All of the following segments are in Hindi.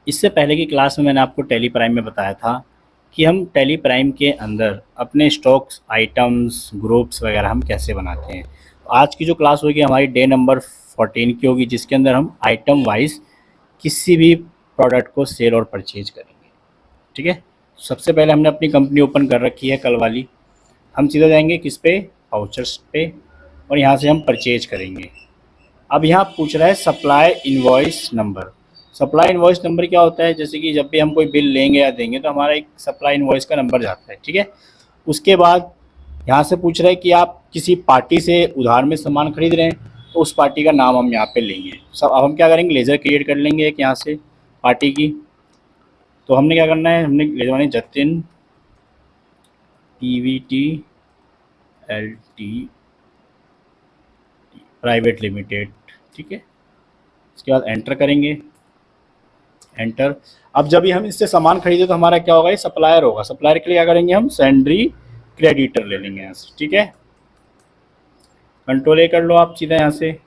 इससे पहले की क्लास में मैंने आपको टैली प्राइम में बताया था कि हम टैली प्राइम के अंदर अपने स्टॉक्स, आइटम्स, ग्रुप्स वगैरह हम कैसे बनाते हैं। आज की जो क्लास होगी हमारी डे नंबर 14 की होगी, जिसके अंदर हम आइटम वाइज किसी भी प्रोडक्ट को सेल और परचेज करेंगे। ठीक है, सबसे पहले हमने अपनी कंपनी ओपन कर रखी है कल वाली। हम सीधा जाएंगे किस पे, वाउचर्स पे, और यहाँ से हम परचेज करेंगे। अब यहाँ पूछ रहा है supply invoice number. Supply invoice number क्या होता है, जैसे कि जब भी हम कोई बिल लेंगे या देंगे तो हमारा एक सप्लाई इनवॉइस का नंबर जाता है। ठीक है, उसके बाद यहाँ से पूछ रहा है कि आप किसी पार्टी से उधार में सामान खरीद रहे हैं, तो उस पार्टी का नाम हम यहाँ पे लेंगे। सब अब हम क्या करेंगे, लेज़र क्रिएट कर लेंगे एक यहाँ से पार्टी की। तो हमने क्या करना है, हमने लेज़र माने Jatin PVT LT private limited. ठीक है, इसके बाद एंटर करेंगे, एंटर। अब जब भी हम इससे सामान खरीदे तो हमारा क्या होगा, ये सप्लायर होगा। सप्लायर के लिए क्या करेंगे, हम सेंड्री क्रेडिटर ले लेंगे यहाँ से। ठीक है, कंट्रोल A कर लो आप सीधा यहाँ से।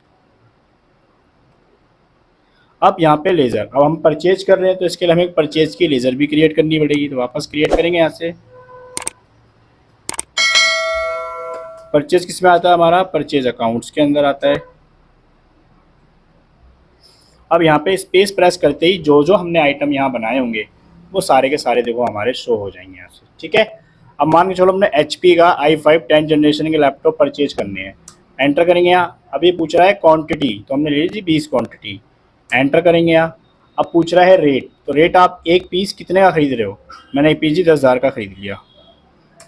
अब यहाँ पे लेज़र, अब हम परचेज कर रहे हैं तो इसके लिए हमें एक परचेज की लेज़र भी क्रिएट करनी पड़ेगी, तो वापस क्रिएट करेंगे यहाँ से। परचेज किस में आता है, हमारा परचेज अकाउंट्स के अंदर आता है। अब यहाँ पे स्पेस प्रेस करते ही जो जो हमने आइटम यहाँ बनाए होंगे वो सारे के सारे देखो हमारे शो हो जाएंगे यहाँ से। ठीक है, अब मान के चलो हमने HP का i5 10 जनरेशन के लैपटॉप परचेज करने हैं, एंटर करेंगे यहाँ। अब ये पूछ रहा है क्वांटिटी, तो हमने ले ली 20 क्वांटिटी, एंटर करेंगे यहाँ। अब पूछ रहा है रेट, तो रेट आप एक पीस कितने का खरीद रहे हो, मैंने एक पीस 10,000 का खरीद लिया,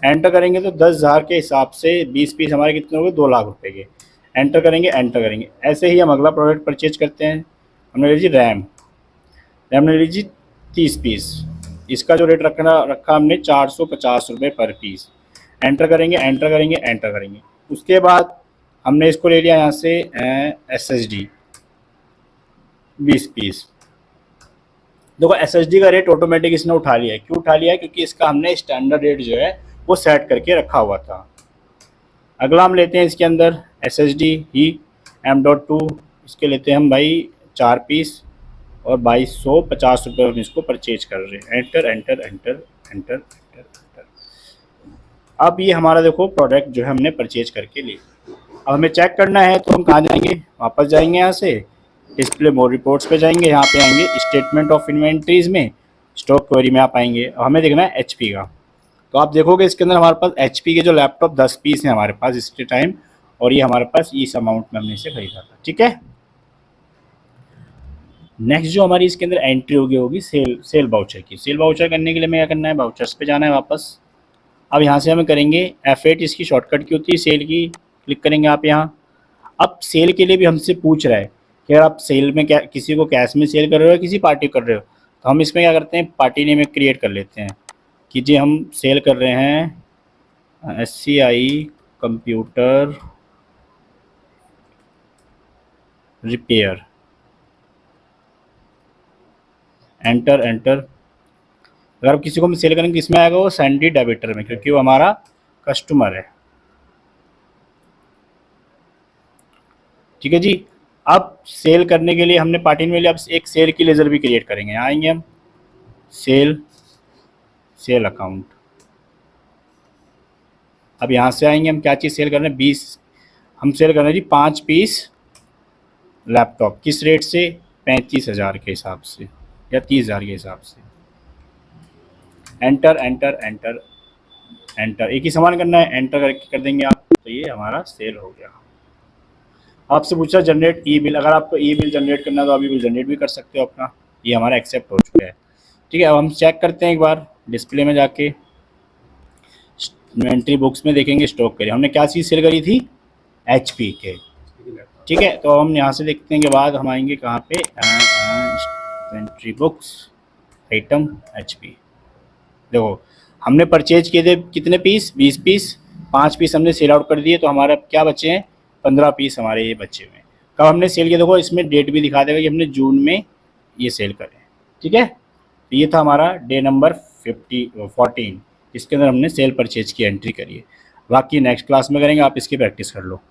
एंटर करेंगे तो 10,000 के हिसाब से 20 पीस हमारे कितने हो गए, 2 लाख रुपए के। एंटर करेंगे, एंटर करेंगे। ऐसे ही हम अगला प्रोडक्ट परचेज करते हैं। हमने लीजिए रैम, रैम ने लीजिए 30 पीस, इसका जो रेट रखा हमने 450 रुपये पर पीस। एंटर करेंगे, एंटर करेंगे, एंटर करेंगे। उसके बाद हमने इसको ले लिया यहाँ से SSD 20 पीस। देखो SSD का रेट ऑटोमेटिक इसने उठा लिया है। क्यों उठा लिया है, क्योंकि इसका हमने स्टैंडर्ड रेट जो है वो सेट करके रखा हुआ था। अगला हम लेते हैं इसके अंदर SSD ही M.2, इसके लेते हैं हम भाई 4 पीस और 2250 रुपये हम इसको परचेज कर रहे हैं। Enter enter enter enter enter enter. अब ये हमारा देखो प्रोडक्ट जो है हमने परचेज करके लिया। अब हमें चेक करना है तो हम कहाँ जाएंगे, वापस जाएंगे यहाँ से डिस्प्ले मोर रिपोर्ट्स पे जाएंगे, यहाँ पे आएंगे स्टेटमेंट ऑफ इन्वेंट्रीज में, स्टॉक क्वेरी में आप आएंगे। हमें देखना है HP का, तो आप देखोगे इसके अंदर हमारे पास HP के जो लैपटॉप 10 पीस हैं हमारे पास इस टाइम, और ये हमारे पास इस अमाउंट में हमने इसे खरीदा था। ठीक है, नेक्स्ट जो हमारी इसके अंदर एंट्री होगी सेल वाउचर की। सेल वाउचर करने के लिए हमें क्या करना है, वाउचर्स पे जाना है वापस। अब यहाँ से हमें करेंगे F8, इसकी शॉर्टकट की होती है सेल की, क्लिक करेंगे आप यहाँ। अब सेल के लिए भी हमसे पूछ रहा है कि अगर आप सेल में क्या किसी को कैश में सेल कर रहे हो या किसी पार्टी कर रहे हो, तो हम इसमें क्या करते हैं, पार्टी नेम एक क्रिएट कर लेते हैं कि जी हम सेल कर रहे हैं SCI computer repair. Enter enter. अगर आप किसी को हम सेल करेंगे किसमें आएगा, वो सैंडी डेबिटर में, क्योंकि वो हमारा कस्टमर है। ठीक है जी, अब सेल करने के लिए हमने पार्टी में लिया, अब एक सेल की लेजर भी क्रिएट करेंगे। यहाँ आएंगे हम, सेल अकाउंट। अब यहाँ से आएंगे हम, क्या चीज़ सेल कर रहे हैं, 20 हम सेल कर रहे हैं जी 5 पीस लैपटॉप। किस रेट से, 35,000 के हिसाब से या 30,000 के हिसाब से। एंटर एंटर एंटर एंटर, एक ही सामान करना है, एंटर कर देंगे आप, तो ये हमारा सेल हो गया। आपसे पूछा जनरेट ई बिल, अगर आपको ई बिल जनरेट करना है तो आप ई बिल जनरेट भी कर सकते हो अपना, ये हमारा एक्सेप्ट हो चुका है। ठीक है, अब हम चेक करते हैं एक बार डिस्प्ले में जाके, इन्वेंट्री बुक्स में देखेंगे स्टॉक करिए, हमने क्या चीज़ सेल करी थी, HP के। ठीक है, तो हम यहाँ से देखते हैं के बाद हम आएंगे कहाँ पे, इन्वेंट्री बुक्स आइटम HP। देखो हमने परचेज किए थे कितने पीस, 20 पीस, 5 पीस हमने सेल आउट कर दिए, तो हमारा क्या बचे हैं, 15 पीस हमारे ये बचे हुए हैं। कब हमने सेल किया, देखो इसमें डेट भी दिखा देगा कि हमने जून में ये सेल करें। ठीक है, तो ये था हमारा डे नंबर 14, इसके अंदर हमने सेल परचेज की एंट्री करी है। बाकी नेक्स्ट क्लास में करेंगे, आप इसकी प्रैक्टिस कर लो।